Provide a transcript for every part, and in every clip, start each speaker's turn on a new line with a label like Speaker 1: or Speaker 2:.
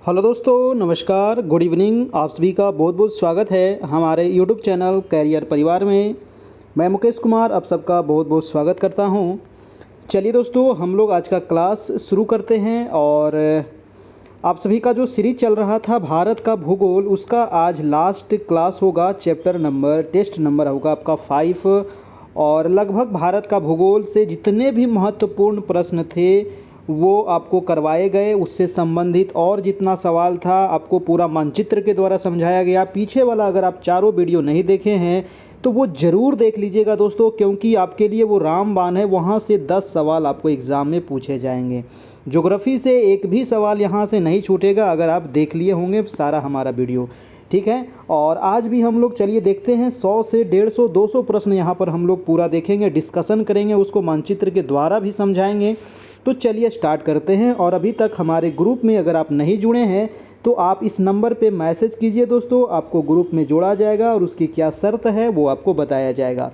Speaker 1: Hello दोस्तों, नमस्कार, good evening. आप सभी का बहुत बहुत स्वागत है हमारे यूट्यूब चैनल कैरियर परिवार में। मैं मुकेश कुमार आप सबका बहुत बहुत स्वागत करता हूं। चलिए दोस्तों, हम लोग आज का क्लास शुरू करते हैं। और आप सभी का जो सीरीज चल रहा था भारत का भूगोल, उसका आज लास्ट क्लास होगा। चैप्टर नंबर टेस्ट नंबर होगा आपका 5। और लगभग भारत का भूगोल से जितने भी महत्वपूर्ण प्रश्न थे वो आपको करवाए गए। उससे संबंधित और जितना सवाल था आपको पूरा मानचित्र के द्वारा समझाया गया। पीछे वाला अगर आप चारों वीडियो नहीं देखे हैं तो वो ज़रूर देख लीजिएगा दोस्तों, क्योंकि आपके लिए वो रामबाण है। वहाँ से 10 सवाल आपको एग्ज़ाम में पूछे जाएंगे। ज्योग्राफी से एक भी सवाल यहाँ से नहीं छूटेगा अगर आप देख लिए होंगे सारा हमारा वीडियो, ठीक है। और आज भी हम लोग चलिए देखते हैं 100 से 150 200 प्रश्न यहाँ पर हम लोग पूरा देखेंगे, डिस्कशन करेंगे, उसको मानचित्र के द्वारा भी समझाएंगे। तो चलिए स्टार्ट करते हैं। और अभी तक हमारे ग्रुप में अगर आप नहीं जुड़े हैं तो आप इस नंबर पे मैसेज कीजिए दोस्तों, आपको ग्रुप में जोड़ा जाएगा और उसकी क्या शर्त है वो आपको बताया जाएगा।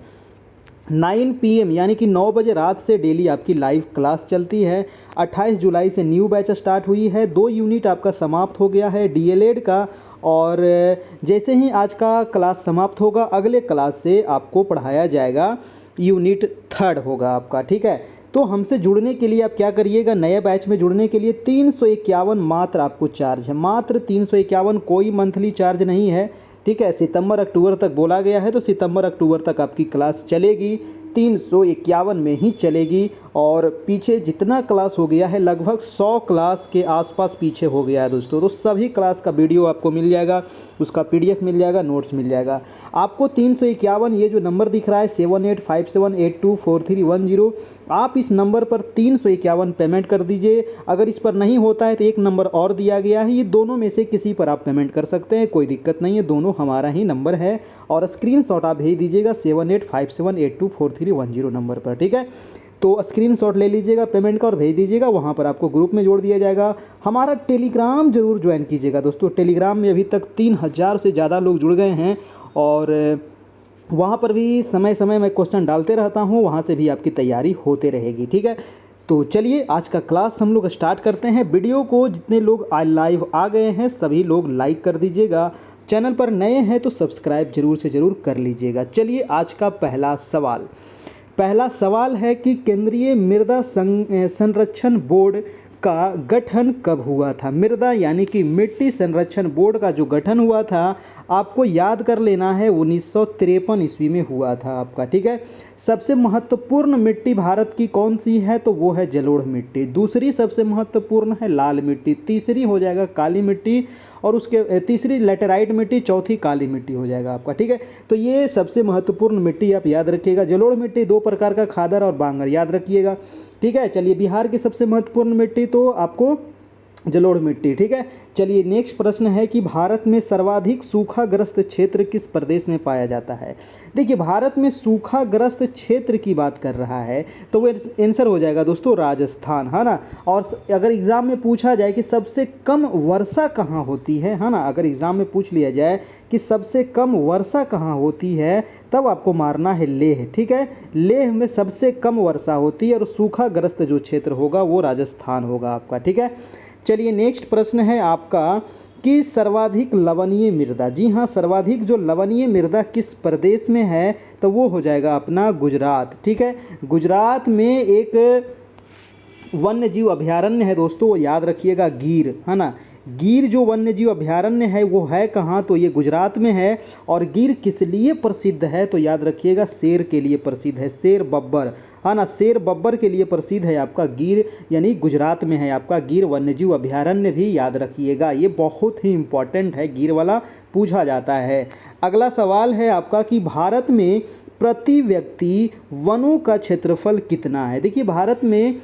Speaker 1: 9 PM यानी कि 9 बजे रात से डेली आपकी लाइव क्लास चलती है। 28 जुलाई से न्यू बैच स्टार्ट हुई है। 2 यूनिट आपका समाप्त हो गया है DLED का। और जैसे ही आज का क्लास समाप्त होगा अगले क्लास से आपको पढ़ाया जाएगा। यूनिट 3 होगा आपका, ठीक है। तो हमसे जुड़ने के लिए आप क्या करिएगा, नए बैच में जुड़ने के लिए 351 मात्र आपको चार्ज है। मात्र 351, कोई मंथली चार्ज नहीं है, ठीक है। सितंबर अक्टूबर तक बोला गया है तो सितंबर अक्टूबर तक आपकी क्लास चलेगी। 351 में ही चलेगी। और पीछे जितना क्लास हो गया है लगभग 100 क्लास के आसपास पीछे हो गया है दोस्तों। तो सभी क्लास का वीडियो आपको मिल जाएगा, उसका PDF मिल जाएगा, नोट्स मिल जाएगा आपको। 351 ये जो नंबर दिख रहा है 7857824310, आप इस नंबर पर 351 पेमेंट कर दीजिए। अगर इस पर नहीं होता है तो एक नंबर और दिया गया है, ये दोनों में से किसी पर आप पेमेंट कर सकते हैं, कोई दिक्कत नहीं है, दोनों हमारा ही नंबर है। और स्क्रीनशॉट आप भेज दीजिएगा 7857824310 नंबर पर, ठीक है। तो स्क्रीनशॉट ले लीजिएगा पेमेंट का और भेज दीजिएगा, वहाँ पर आपको ग्रुप में जोड़ दिया जाएगा। हमारा टेलीग्राम जरूर ज्वाइन कीजिएगा दोस्तों। टेलीग्राम में अभी तक 3000 से ज़्यादा लोग जुड़ गए हैं और वहाँ पर भी समय समय में क्वेश्चन डालते रहता हूँ, वहाँ से भी आपकी तैयारी होते रहेगी, ठीक है। तो चलिए आज का क्लास हम लोग स्टार्ट करते हैं। वीडियो को जितने लोग लाइव आ गए हैं सभी लोग लाइक कर दीजिएगा। चैनल पर नए हैं तो सब्सक्राइब जरूर से ज़रूर कर लीजिएगा। चलिए आज का पहला सवाल है कि केंद्रीय मृदा संरक्षण बोर्ड का गठन कब हुआ था। मृदा यानी कि मिट्टी संरक्षण बोर्ड का जो गठन हुआ था आपको याद कर लेना है, 1953 ईस्वी में हुआ था आपका, ठीक है। सबसे महत्वपूर्ण मिट्टी भारत की कौन सी है तो वो है जलोढ़ मिट्टी। दूसरी सबसे महत्वपूर्ण है लाल मिट्टी। तीसरी हो जाएगा काली मिट्टी। और उसके तीसरी लेटेराइट मिट्टी, चौथी काली मिट्टी हो जाएगा आपका, ठीक है। तो ये सबसे महत्वपूर्ण मिट्टी आप याद रखिएगा। जलोढ़ मिट्टी 2 प्रकार का, खादर और बांगर, याद रखिएगा, ठीक है। चलिए बिहार की सबसे महत्वपूर्ण मिट्टी तो आपको जलोढ़ मिट्टी, ठीक है। चलिए नेक्स्ट प्रश्न है कि भारत में सर्वाधिक सूखाग्रस्त क्षेत्र किस प्रदेश में पाया जाता है। देखिए भारत में सूखाग्रस्त क्षेत्र की बात कर रहा है तो वो आंसर हो जाएगा दोस्तों राजस्थान, है ना। और अगर एग्जाम में पूछा जाए कि सबसे कम वर्षा कहाँ होती है ना, अगर एग्जाम में पूछ लिया जाए कि सबसे कम वर्षा कहाँ होती है तब आपको मारना है लेह, ठीक है। लेह में सबसे कम वर्षा होती है और सूखाग्रस्त जो क्षेत्र होगा वो राजस्थान होगा आपका, ठीक है। चलिए नेक्स्ट प्रश्न है आपका कि सर्वाधिक लवणीय मृदा, जी हाँ, सर्वाधिक जो लवणीय मृदा किस प्रदेश में है तो वो हो जाएगा अपना गुजरात, ठीक है। गुजरात में एक वन्य जीव अभयारण्य है दोस्तों, याद रखिएगा, गिर, है ना। गिर जो वन्य जीव अभयारण्य है वो है कहाँ तो ये गुजरात में है। और गिर किस लिए प्रसिद्ध है तो याद रखिएगा शेर के लिए प्रसिद्ध है, शेर बब्बर, है ना। शेर बब्बर के लिए प्रसिद्ध है आपका गिर, यानी गुजरात में है आपका गिर वन्यजीव अभयारण्य भी याद रखिएगा। ये बहुत ही इंपॉर्टेंट है, गिर वाला पूछा जाता है। अगला सवाल है आपका कि भारत में प्रति व्यक्ति वनों का क्षेत्रफल कितना है। देखिए भारत में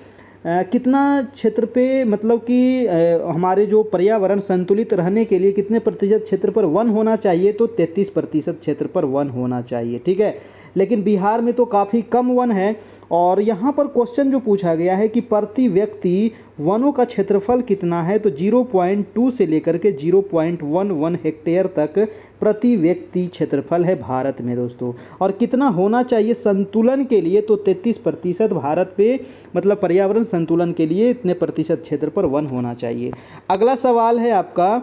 Speaker 1: कितना क्षेत्र पे मतलब कि हमारे जो पर्यावरण संतुलित रहने के लिए कितने प्रतिशत क्षेत्र पर वन होना चाहिए तो 33% क्षेत्र पर वन होना चाहिए, ठीक है। लेकिन बिहार में तो काफ़ी कम वन है। और यहाँ पर क्वेश्चन जो पूछा गया है कि प्रति व्यक्ति वनों का क्षेत्रफल कितना है, तो 0.2 से लेकर के 0.11 हेक्टेयर तक प्रति व्यक्ति क्षेत्रफल है भारत में दोस्तों। और कितना होना चाहिए संतुलन के लिए, तो 33% भारत पे मतलब पर्यावरण संतुलन के लिए इतने प्रतिशत क्षेत्र पर वन होना चाहिए। अगला सवाल है आपका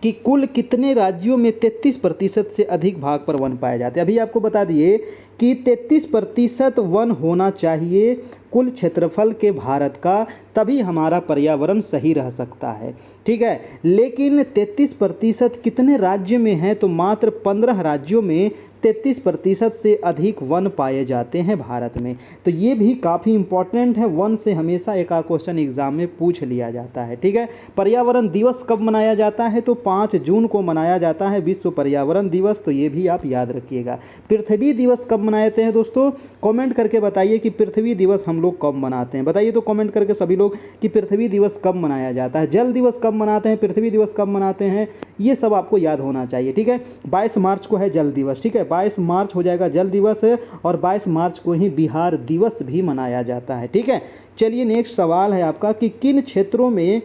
Speaker 1: कि कुल कितने राज्यों में 33% से अधिक भाग पर वन पाए जाते हैं। अभी आपको बता दिए कि 33% वन होना चाहिए कुल क्षेत्रफल के भारत का, तभी हमारा पर्यावरण सही रह सकता है। ठीक है, लेकिन 33% कितने राज्य में है, तो मात्र 15 राज्यों में 33% से अधिक वन पाए जाते हैं भारत में। तो ये भी काफ़ी इंपॉर्टेंट है, वन से हमेशा एक क्वेश्चन एग्जाम में पूछ लिया जाता है। ठीक है, पर्यावरण दिवस कब मनाया जाता है, तो 5 जून को मनाया जाता है विश्व पर्यावरण दिवस, तो ये भी आप याद रखिएगा। पृथ्वी दिवस कब मनाते हैं दोस्तों, कमेंट करके बताइए कि पृथ्वी दिवस हम लोग कब मनाते हैं। बताइए तो कमेंट करके सभी लोग कि पृथ्वी दिवस कब मनाया जाता है, जल दिवस कब मनाते हैं, पृथ्वी दिवस कब मनाते हैं, ये सब आपको याद होना चाहिए। ठीक है, 22 मार्च को है जल दिवस। ठीक है, 22 मार्च हो जाएगा जल दिवस है, और 22 मार्च को ही बिहार दिवस भी मनाया जाता है। ठीक है, चलिए नेक्स्ट सवाल है आपका कि किन क्षेत्रों में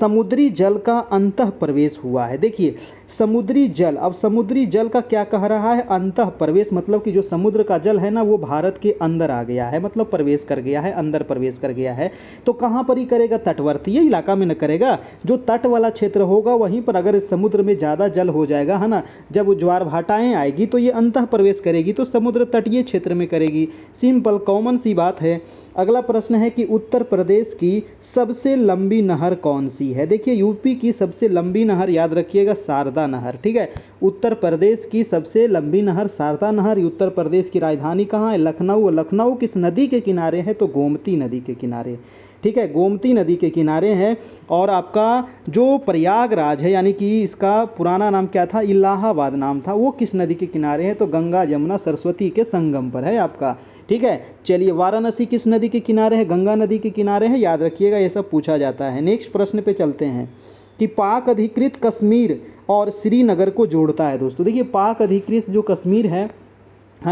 Speaker 1: समुद्री जल का अंतः प्रवेश हुआ है। देखिए समुद्री जल, अब समुद्री जल का क्या कह रहा है, अंतः प्रवेश, मतलब कि जो समुद्र का जल है ना वो भारत के अंदर आ गया है, मतलब प्रवेश कर गया है, अंदर प्रवेश कर गया है। तो कहाँ पर ही करेगा, तटवर्तीय इलाका में न करेगा, जो तट वाला क्षेत्र होगा वहीं पर अगर समुद्र में ज़्यादा जल हो जाएगा है ना, जब वो ज्वार भाटाएँ आएगी तो ये अंतः प्रवेश करेगी, तो समुद्र तटीय क्षेत्र में करेगी। सिंपल कॉमन सी बात है। अगला प्रश्न है कि उत्तर प्रदेश की सबसे लंबी नहर कौन सी है। देखिए यूपी की सबसे लंबी नहर याद रखिएगा शारदा नहर। ठीक है, उत्तर प्रदेश की सबसे लंबी नहर शारदा नहर। उत्तर प्रदेश की राजधानी कहाँ है, लखनऊ। लखनऊ किस नदी के किनारे है, तो गोमती नदी के किनारे। ठीक है, गोमती नदी के किनारे है। और आपका जो प्रयागराज है, यानी कि इसका पुराना नाम क्या था, इलाहाबाद नाम था, वो किस नदी के किनारे है, तो गंगा जमुना सरस्वती के संगम पर है आपका। ठीक है, चलिए वाराणसी किस नदी के किनारे है, गंगा नदी के किनारे है, याद रखिएगा, ये सब पूछा जाता है। नेक्स्ट प्रश्न पे चलते हैं कि पाक अधिकृत कश्मीर और श्रीनगर को जोड़ता है। दोस्तों देखिए पाक अधिकृत जो कश्मीर है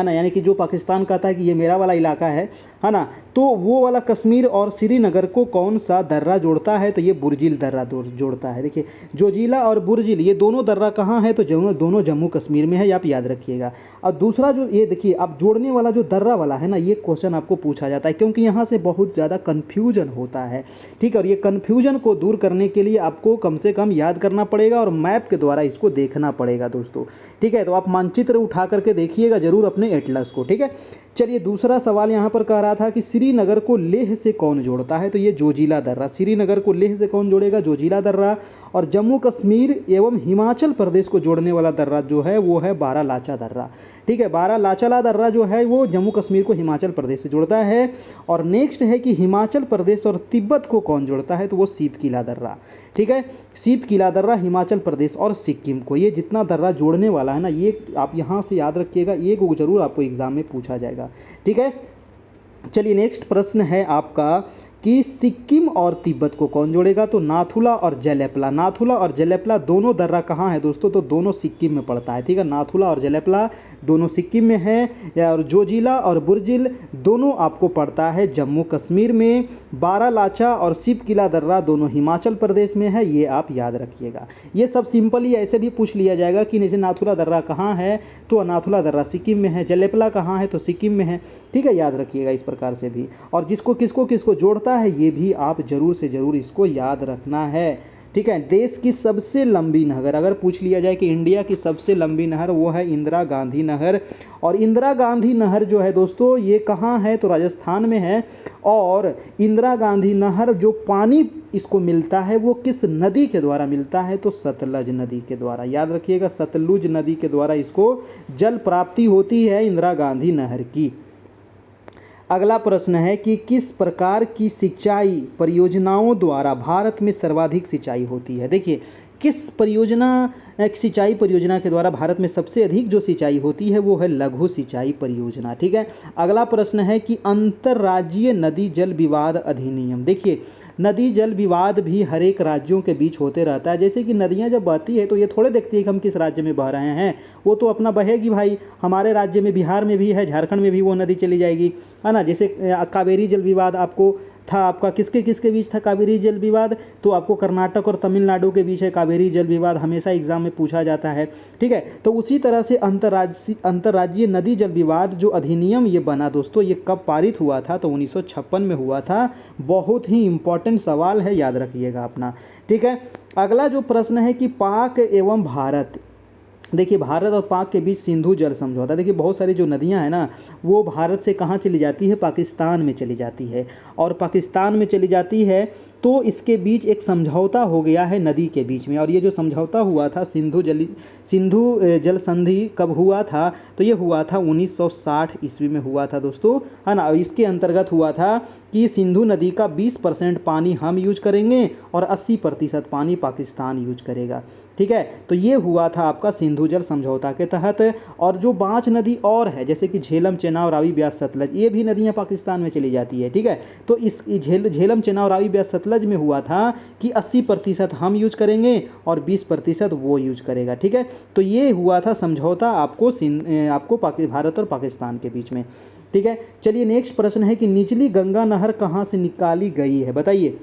Speaker 1: ना, यानी कि जो पाकिस्तान कहता है कि ये मेरा वाला इलाका है ना, तो वो वाला कश्मीर और श्रीनगर को कौन सा दर्रा जोड़ता है, तो ये बुर्जिल दर्रा जोड़ता है। देखिए जोजिला और बुर्जिल ये दोनों दर्रा कहाँ है, तो दोनों जम्मू कश्मीर में है, आप याद रखिएगा। और दूसरा जो ये देखिए आप जोड़ने वाला जो दर्रा वाला है ना, ये क्वेश्चन आपको पूछा जाता है, क्योंकि यहाँ से बहुत ज़्यादा कन्फ्यूजन होता है। ठीक है, और ये कन्फ्यूजन को दूर करने के लिए आपको कम से कम याद करना पड़ेगा और मैप के द्वारा इसको देखना पड़ेगा दोस्तों। ठीक है, तो आप मानचित्र उठा करके देखिएगा जरूर अपने एटलस को। ठीक है, चलिए दूसरा सवाल यहाँ पर कह रहा था कि श्रीनगर को लेह से कौन जोड़ता है, तो ये जोजिला दर्रा। श्रीनगर को लेह से कौन जोड़ेगा, जोजिला दर्रा। और जम्मू कश्मीर एवं हिमाचल प्रदेश को जोड़ने वाला दर्रा जो है वो है बारालाचा दर्रा। ठीक है, बारालाचा दर्रा जो है वो जम्मू कश्मीर को हिमाचल प्रदेश से जोड़ता है। और नेक्स्ट है कि हिमाचल प्रदेश और तिब्बत को कौन जोड़ता है, तो वो सीप-किला दर्रा। ठीक है, सीप-किला दर्रा हिमाचल प्रदेश और सिक्किम को, ये जितना दर्रा जोड़ने वाला है ना, ये आप यहाँ से याद रखिएगा, ये को जरूर आपको एग्जाम में पूछा जाएगा। ठीक है, चलिए नेक्स्ट प्रश्न है आपका कि सिक्किम और तिब्बत को कौन जोड़ेगा, तो नाथुला और जेलेपला। नाथुला और जेलेपला दोनों दर्रा कहाँ है दोस्तों, तो दोनों सिक्किम में पड़ता है। ठीक है, नाथुला और जेलेपला दोनों सिक्किम में है। और जोजिला और बुर्जिल दोनों आपको पड़ता है जम्मू कश्मीर में। बारालाचा और सीप-किला दर्रा दोनों हिमाचल प्रदेश में है, ये आप याद रखिएगा। ये सब सिंपली ऐसे भी पूछ लिया जाएगा कि जैसे नाथुला दर्रा कहाँ है, तो नाथुला दर्रा सिक्किम में है, जेलेपला कहाँ है, तो सिक्किम में है। ठीक है, याद रखिएगा इस प्रकार से भी। और जिसको किसको जोड़ता है ये भी आप जरूर से जरूर इसको याद रखना है। ठीक है, देश की सबसे लंबी नहर अगर पूछ लिया जाए कि इंडिया की सबसे लंबी नहर, वो है इंदिरा गांधी नहर। और इंदिरा गांधी नहर जो है दोस्तों ये कहाँ है, तो राजस्थान में है। और इंदिरा गांधी नहर जो पानी इसको मिलता है वो किस नदी के द्वारा मिलता है, तो सतलज नदी के द्वारा। याद रखिएगा, सतलुज नदी के द्वारा इसको जल प्राप्ति होती है इंदिरा गांधी नहर की। अगला प्रश्न है कि किस प्रकार की सिंचाई परियोजनाओं द्वारा भारत में सर्वाधिक सिंचाई होती है। देखिए किस परियोजना सिंचाई परियोजना के द्वारा भारत में सबसे अधिक जो सिंचाई होती है वो है लघु सिंचाई परियोजना। ठीक है। अगला प्रश्न है कि अंतर्राज्यीय नदी जल विवाद अधिनियम। देखिए, नदी जल विवाद भी हर एक राज्यों के बीच होते रहता है। जैसे कि नदियां जब बहती है तो ये थोड़े देखती है कि हम किस राज्य में बह रहे हैं, वो तो अपना बहेगी भाई। हमारे राज्य में, बिहार में भी है, झारखंड में भी वो नदी चली जाएगी, है ना। जैसे कावेरी जल विवाद आपको था, आपका किसके किसके बीच था कावेरी जल विवाद, तो आपको कर्नाटक और तमिलनाडु के बीच है कावेरी जल विवाद, हमेशा एग्जाम में पूछा जाता है। ठीक है। तो उसी तरह से अंतर्राज्यीय नदी जल विवाद जो अधिनियम ये बना दोस्तों, ये कब पारित हुआ था, तो 1956 में हुआ था। बहुत ही इंपॉर्टेंट सवाल है, याद रखिएगा अपना। ठीक है। अगला जो प्रश्न है कि पाक एवं भारत, देखिए भारत और पाक के बीच सिंधु जल समझौता। देखिए बहुत सारी जो नदियां हैं ना, वो भारत से कहाँ चली जाती है, पाकिस्तान में चली जाती है, और पाकिस्तान में चली जाती है तो इसके बीच एक समझौता हो गया है नदी के बीच में। और ये जो समझौता हुआ था सिंधु जल संधि कब हुआ था, तो ये हुआ था 1960 ईस्वी में हुआ था दोस्तों, है ना। इसके अंतर्गत हुआ था कि सिंधु नदी का 20% पानी हम यूज करेंगे और 80% पानी पाकिस्तान यूज करेगा। ठीक है। तो ये हुआ था आपका सिंधु जल समझौता के तहत। और जो 5 नदी और है, जैसे कि झेलम, चेनाब, रावी, ब्यास, सतलज, ये भी नदियां पाकिस्तान में चली जाती है। ठीक है। तो इस झेलम, चेनाब, रावी, ब्यास, सतलज में हुआ था कि 80% हम यूज करेंगे और 20% वो यूज करेगा। ठीक है। तो ये हुआ था समझौता आपको भारत और पाकिस्तान के बीच में। ठीक है। चलिए नेक्स्ट प्रश्न है कि निचली गंगा नहर कहाँ से निकाली गई है, बताइए।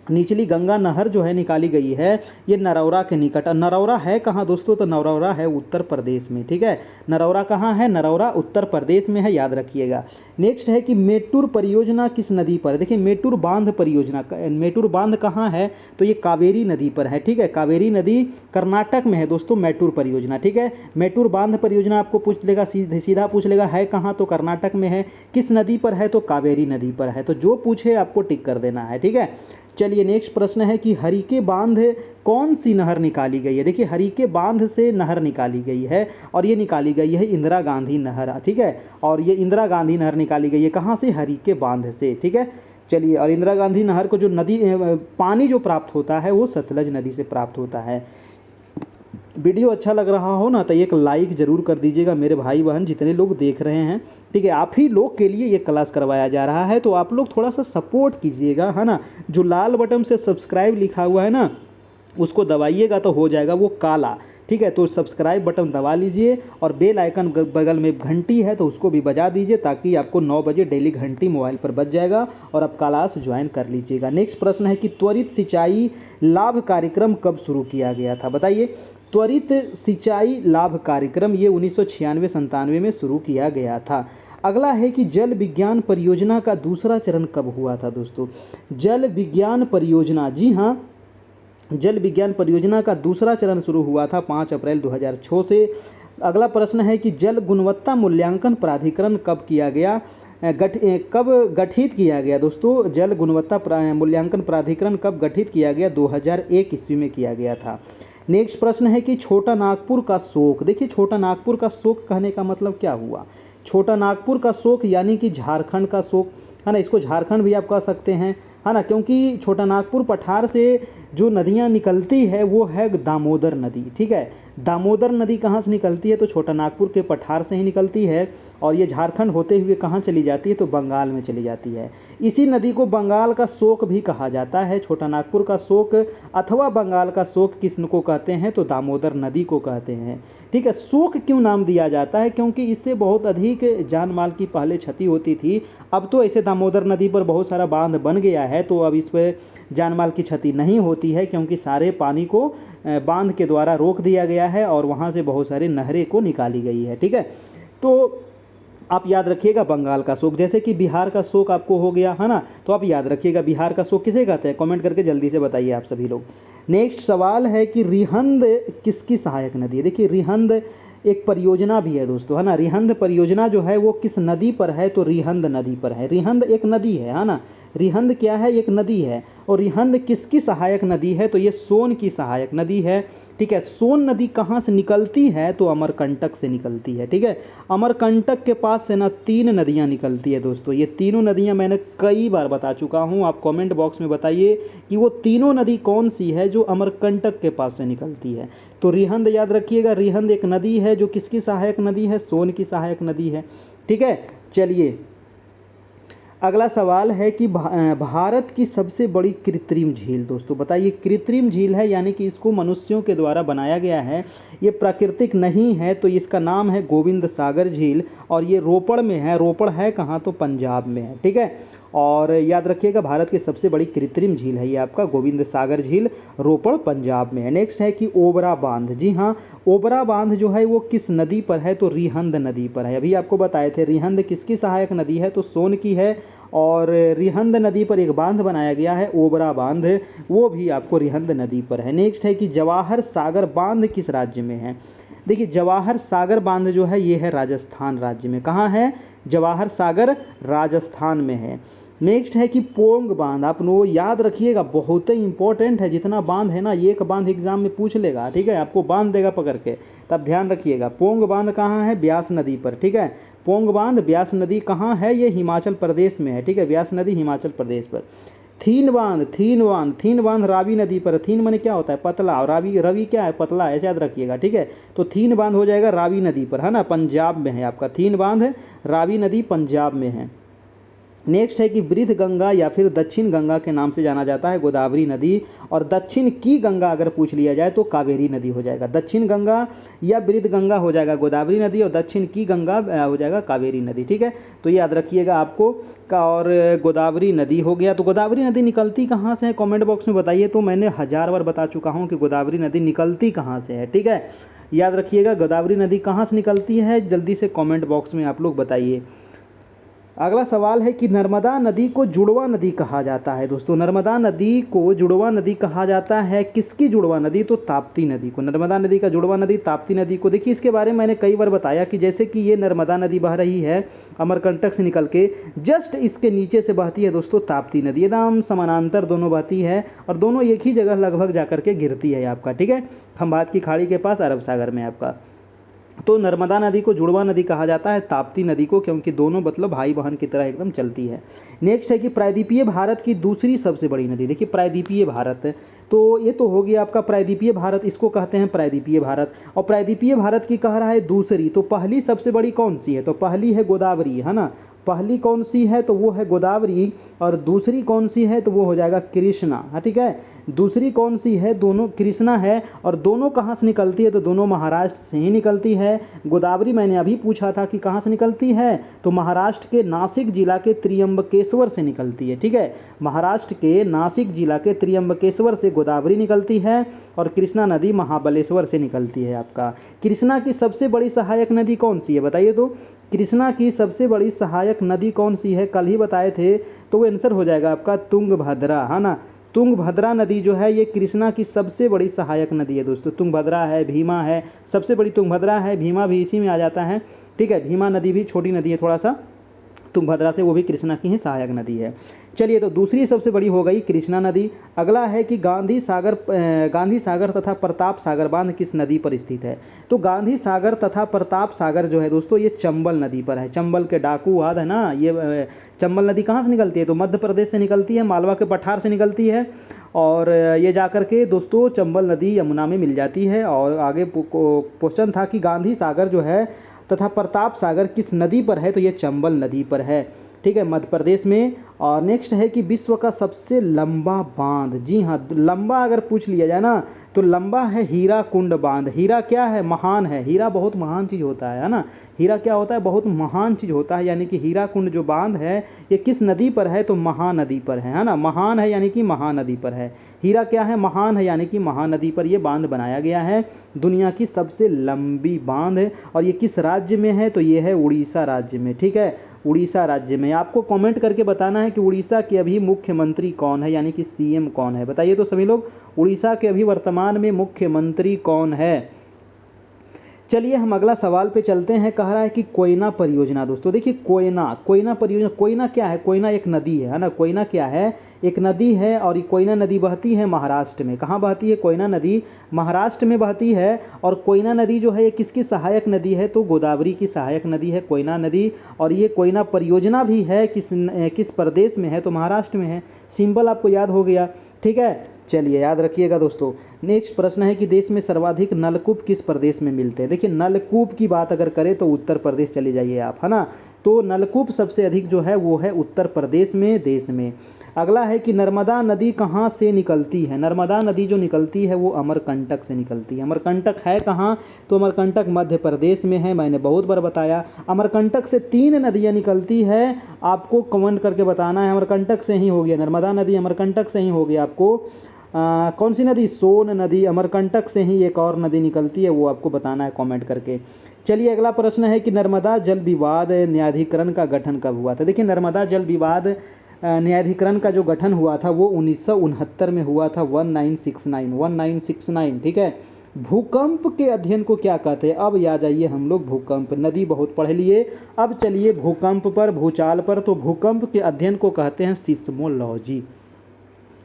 Speaker 1: निचली गंगा नहर जो है निकाली गई है ये नरौरा के निकट। नरौरा है कहाँ दोस्तों, तो नरौरा है उत्तर प्रदेश में। ठीक है। नरौरा कहाँ है, नरौरा उत्तर प्रदेश में है, याद रखिएगा। नेक्स्ट है कि मेट्टूर परियोजना किस नदी पर। देखिए मेट्टूर बांध परियोजना, मेट्टूर बांध कहाँ है, तो ये कावेरी नदी पर है। ठीक है। कावेरी नदी कर्नाटक में है दोस्तों मेट्टूर परियोजना। ठीक है। मेट्टूर बांध परियोजना आपको पूछ लेगा, सीधा पूछ लेगा है कहाँ, तो कर्नाटक में है। किस नदी पर है, तो कावेरी नदी पर है। तो जो पूछे आपको टिक कर देना है। ठीक है। चलिए नेक्स्ट प्रश्न है कि हरिके बांध कौन सी नहर निकाली गई है। देखिए हरिके बांध से नहर निकाली गई है और ये निकाली गई है इंदिरा गांधी नहर। ठीक है। और ये इंदिरा गांधी नहर निकाली गई है कहाँ से, हरिके बांध से। ठीक है। चलिए, और इंदिरा गांधी नहर को जो नदी पानी जो प्राप्त होता है वो सतलज नदी से प्राप्त होता है। वीडियो अच्छा लग रहा हो ना तो एक लाइक जरूर कर दीजिएगा मेरे भाई बहन जितने लोग देख रहे हैं। ठीक है। आप ही लोग के लिए ये क्लास करवाया जा रहा है, तो आप लोग थोड़ा सा सपोर्ट कीजिएगा, है ना। जो लाल बटन से सब्सक्राइब लिखा हुआ है ना, उसको दबाइएगा तो हो जाएगा वो काला। ठीक है। तो सब्सक्राइब बटन दबा लीजिए और बेल आइकन बगल में घंटी है तो उसको भी बजा दीजिए, ताकि आपको 9 बजे डेली घंटी मोबाइल पर बज जाएगा और आप क्लास ज्वाइन कर लीजिएगा। नेक्स्ट प्रश्न है कि त्वरित सिंचाई लाभ कार्यक्रम कब शुरू किया गया था, बताइए। त्वरित सिंचाई लाभ कार्यक्रम ये 1996-97 में शुरू किया गया था। अगला है कि जल विज्ञान परियोजना का दूसरा चरण कब हुआ था दोस्तों। जल विज्ञान परियोजना, जी हाँ, जल विज्ञान परियोजना का दूसरा चरण शुरू हुआ था 5 अप्रैल 2006 से। अगला प्रश्न है कि जल गुणवत्ता मूल्यांकन प्राधिकरण कब किया गया, कब गठित किया गया दोस्तों। जल गुणवत्ता मूल्यांकन प्राधिकरण कब गठित किया गया, 2001 ईस्वी में किया गया था। नेक्स्ट प्रश्न है कि छोटा नागपुर का शोक। देखिए छोटा नागपुर का शोक कहने का मतलब क्या हुआ। छोटा नागपुर का शोक यानी कि झारखंड का शोक, है ना। इसको झारखंड भी आप कह सकते हैं, है ना, क्योंकि छोटा नागपुर पठार से जो नदियां निकलती है वो है दामोदर नदी। ठीक है। दामोदर नदी कहाँ से निकलती है, तो छोटा नागपुर के पठार से ही निकलती है और ये झारखंड होते हुए कहाँ चली जाती है, तो बंगाल में चली जाती है। इसी नदी को बंगाल का शोक भी कहा जाता है। छोटा नागपुर का शोक अथवा बंगाल का शोक किसको कहते हैं, तो दामोदर नदी को कहते हैं। ठीक है। शोक क्यों नाम दिया जाता है, क्योंकि इससे बहुत अधिक जान माल की पहले क्षति होती थी। अब तो ऐसे दामोदर नदी पर बहुत सारा बांध बन गया है, तो अब इस पर जान माल की क्षति नहीं होती है, क्योंकि सारे पानी को बांध के द्वारा रोक दिया गया है और वहाँ से बहुत सारे नहरें को निकाली गई है। ठीक है। तो आप याद रखिएगा बंगाल का शोक, जैसे कि बिहार का शोक आपको हो गया, है ना। तो आप याद रखिएगा बिहार का शोक किसे कहते हैं, कमेंट करके जल्दी से बताइए आप सभी लोग। नेक्स्ट सवाल है कि रिहंद किसकी सहायक नदी है। देखिए रिहंद एक परियोजना भी है दोस्तों, है ना। रिहंद परियोजना जो है वो किस नदी पर है, तो रिहंद नदी पर है। रिहंद एक नदी है ना। रिहंद क्या है, एक नदी है और रिहंद किसकी सहायक नदी है? तो ये सोन की सहायक नदी है। ठीक है, सोन नदी कहाँ से निकलती है? तो अमरकंटक से निकलती है। ठीक है, अमरकंटक के पास से ना 3 नदियाँ निकलती है दोस्तों। ये तीनों नदियाँ मैंने कई बार बता चुका हूँ, आप कमेंट बॉक्स में बताइए कि वो तीनों नदी कौन सी है जो अमरकंटक के पास से निकलती है। तो रिहंद याद रखिएगा, रिहंद एक नदी है जो किसकी सहायक नदी है? सोन की सहायक नदी है। ठीक है, चलिए अगला सवाल है कि भारत की सबसे बड़ी कृत्रिम झील दोस्तों बताइए। कृत्रिम झील है यानी कि इसको मनुष्यों के द्वारा बनाया गया है, ये प्राकृतिक नहीं है। तो इसका नाम है गोविंद सागर झील और ये रोपड़ में है। रोपड़ है कहाँ? तो पंजाब में है। ठीक है, और याद रखिएगा भारत की सबसे बड़ी कृत्रिम झील है ये आपका गोविंद सागर झील, रोपड़ पंजाब में है। नेक्स्ट है कि ओबरा बांध। जी हाँ, ओबरा बांध जो है वो किस नदी पर है? तो रिहंद नदी पर है। अभी आपको बताए थे रिहंद किसकी सहायक नदी है? तो सोन की है। और रिहंद नदी पर एक बांध बनाया गया है ओबरा बांध, वो भी आपको रिहंद नदी पर है। नेक्स्ट है कि जवाहर सागर बांध किस राज्य में है? देखिए जवाहर सागर बांध जो है ये है राजस्थान राज्य में। कहाँ है? जवाहर सागर राजस्थान में है। नेक्स्ट है कि पोंग बांध, आप लोग याद रखिएगा बहुत ही इंपॉर्टेंट है। जितना बांध है ना, ये एक बांध एग्जाम में पूछ लेगा। ठीक है, आपको बांध देगा पकड़ के, तब ध्यान रखिएगा। पोंग बांध कहाँ है? ब्यास नदी पर। ठीक है, पोंग बांध ब्यास नदी कहाँ है? ये हिमाचल प्रदेश में है। ठीक है, ब्यास नदी हिमाचल प्रदेश पर। थीन बांध रावी नदी पर। थीन माने क्या होता है? पतला, और रवि क्या है? पतला है, याद रखिएगा। ठीक है, तो थीन बांध हो जाएगा रावी नदी पर, है ना, पंजाब में है आपका। थीन बांध है रावी नदी पंजाब में है। नेक्स्ट है कि वृद्ध गंगा या फिर दक्षिण गंगा के नाम से जाना जाता है गोदावरी नदी, और दक्षिण की गंगा अगर पूछ लिया जाए तो कावेरी नदी हो जाएगा। दक्षिण गंगा या वृद्ध गंगा हो जाएगा गोदावरी नदी, और दक्षिण की गंगा हो जाएगा कावेरी नदी। ठीक है, तो याद रखिएगा आपको का। और गोदावरी नदी हो गया। तो गोदावरी नदी निकलती कहाँ से है? कमेंट बॉक्स में बताइए। तो मैंने 1000 बार बता चुका हूँ कि गोदावरी नदी निकलती कहाँ से है। ठीक है, याद रखिएगा गोदावरी नदी कहाँ से निकलती है, जल्दी से कमेंट बॉक्स में आप लोग बताइए। अगला सवाल है कि नर्मदा नदी को जुड़वा नदी कहा जाता है दोस्तों। नर्मदा नदी को जुड़वा नदी कहा जाता है। किसकी जुड़वा नदी? तो ताप्ती नदी को। नर्मदा नदी का जुड़वा नदी ताप्ती नदी को। देखिए इसके बारे में मैंने कई बार बताया कि जैसे कि ये नर्मदा नदी बह रही है अमरकंटक से निकल के, जस्ट इसके नीचे से बहती है दोस्तों ताप्ती नदी। एकदम समानांतर दोनों बहती है और दोनों एक ही जगह लगभग जाकर के गिरती है आपका। ठीक है, खंभात की खाड़ी के पास अरब सागर में आपका। तो नर्मदा नदी को जुड़वा नदी कहा जाता है, ताप्ती नदी को, क्योंकि दोनों मतलब भाई बहन की तरह एकदम चलती है। नेक्स्ट है कि प्रायद्वीपीय भारत की दूसरी सबसे बड़ी नदी। देखिए प्रायद्वीपीय भारत, तो ये तो हो गया आपका प्रायद्वीपीय भारत, इसको कहते हैं प्रायद्वीपीय भारत। और प्रायद्वीपीय भारत की कह रहा है दूसरी, तो पहली सबसे बड़ी कौन सी है? तो पहली है गोदावरी, है ना। पहली कौन सी है? तो वो है गोदावरी। और दूसरी कौन सी है? तो वो हो जाएगा कृष्णा। हाँ ठीक है, दूसरी कौन सी है? दोनों कृष्णा है। और दोनों कहाँ से निकलती है? तो दोनों महाराष्ट्र से ही निकलती है। गोदावरी मैंने अभी पूछा था कि कहाँ से निकलती है, तो महाराष्ट्र के नासिक जिला के त्र्यंबकेश्वर से निकलती है। ठीक है, महाराष्ट्र के नासिक जिला के त्र्यंबकेश्वर से गोदावरी निकलती है और कृष्णा नदी महाबलेश्वर से निकलती है आपका। कृष्णा की सबसे बड़ी सहायक नदी कौन सी है बताइए? तो कृष्णा की सबसे बड़ी सहायक नदी कौन सी है? कल ही बताए थे, तो वो आंसर हो जाएगा आपका तुंगभद्रा, है ना। तुंगभद्रा नदी जो है ये कृष्णा की सबसे बड़ी सहायक नदी है दोस्तों। तुंगभद्रा है, भीमा है, सबसे बड़ी तुंगभद्रा है, भीमा भी इसी में आ जाता है। ठीक है, भीमा नदी भी छोटी नदी है थोड़ा सा तुंगभद्रा से, वो भी कृष्णा की ही सहायक नदी है। चलिए, तो दूसरी सबसे बड़ी हो गई कृष्णा नदी। अगला है कि गांधी सागर तथा प्रताप सागर बांध किस नदी पर स्थित है? तो गांधी सागर तथा प्रताप सागर जो है दोस्तों ये चंबल नदी पर है। चंबल के डाकू याद है ना, ये चंबल नदी कहाँ से निकलती है? तो मध्य प्रदेश से निकलती है, मालवा के पठार से निकलती है और ये जाकर के दोस्तों चंबल नदी यमुना में मिल जाती है। और आगे क्वेश्चन था कि गांधी सागर जो है तथा प्रताप सागर किस नदी पर है? तो ये चंबल नदी पर है। ठीक है, मध्य प्रदेश में। और नेक्स्ट है कि विश्व का सबसे लंबा बांध। जी हाँ, लंबा अगर पूछ लिया जाए ना तो लंबा है हीरा कुंड बांध। हीरा क्या है? महान है। हीरा बहुत महान चीज़ होता है ना। हीरा क्या होता है? बहुत महान चीज़ होता है। यानी कि हीरा कुंड जो बांध है ये किस नदी पर है? तो महानदी पर है ना। महान है यानी कि महानदी पर है। हीरा क्या है? महान है यानी कि महानदी पर ये बांध बनाया गया है। दुनिया की सबसे लंबी बांध है। और ये किस राज्य में है? तो ये है उड़ीसा राज्य में। ठीक है, उड़ीसा राज्य में। आपको कमेंट करके बताना है कि उड़ीसा के अभी मुख्यमंत्री कौन है, यानी कि सीएम कौन है, बताइए तो सभी लोग। उड़ीसा के अभी वर्तमान में मुख्यमंत्री कौन है? चलिए हम अगला सवाल पे चलते हैं। कह रहा है कि कोयना परियोजना। दोस्तों देखिए कोयना परियोजना, कोयना क्या है? कोयना एक नदी है ना। कोयना क्या है? एक नदी है और ये कोयना नदी बहती है महाराष्ट्र में। कहाँ बहती है? कोयना नदी महाराष्ट्र में बहती है। और कोयना नदी जो है ये किसकी सहायक नदी है? तो गोदावरी की सहायक नदी है कोयना नदी। और ये कोयना परियोजना भी है किस प्रदेश में है? तो महाराष्ट्र में है। सिंबल आपको याद हो गया, ठीक है। चलिए याद रखिएगा दोस्तों। नेक्स्ट प्रश्न है कि देश में सर्वाधिक नलकूप किस प्रदेश में मिलते हैं? देखिए नलकूप की बात अगर करें तो उत्तर प्रदेश चले जाइए आप, है ना। तो नलकूप सबसे अधिक जो है वो है उत्तर प्रदेश में, देश में। अगला है कि नर्मदा नदी कहाँ से निकलती है? नर्मदा नदी जो निकलती है वो अमरकंटक से निकलती है। अमरकंटक है कहाँ? तो अमरकंटक मध्य प्रदेश में है, मैंने बहुत बार बताया। अमरकंटक से 3 नदियाँ निकलती है, आपको कमेंट करके बताना है। अमरकंटक से ही हो गया, नर्मदा नदी अमरकंटक से ही हो गया। आपको कौन सी नदी? सोन नदी। अमरकंटक से ही एक और नदी निकलती है, वो आपको बताना है कमेंट करके। चलिए अगला प्रश्न है कि नर्मदा जल विवाद न्यायाधिकरण का गठन कब हुआ था? देखिए नर्मदा जल विवाद न्यायाधिकरण का जो गठन हुआ था वो 1969 में हुआ था, 1969, ठीक है। भूकंप के अध्ययन को क्या कहते हैं? अब याद आइए हम लोग भूकंप, नदी बहुत पढ़ लिए। अब चलिए भूकंप पर, भूचाल पर। तो भूकंप के अध्ययन को कहते हैं सिस्मोलॉजी।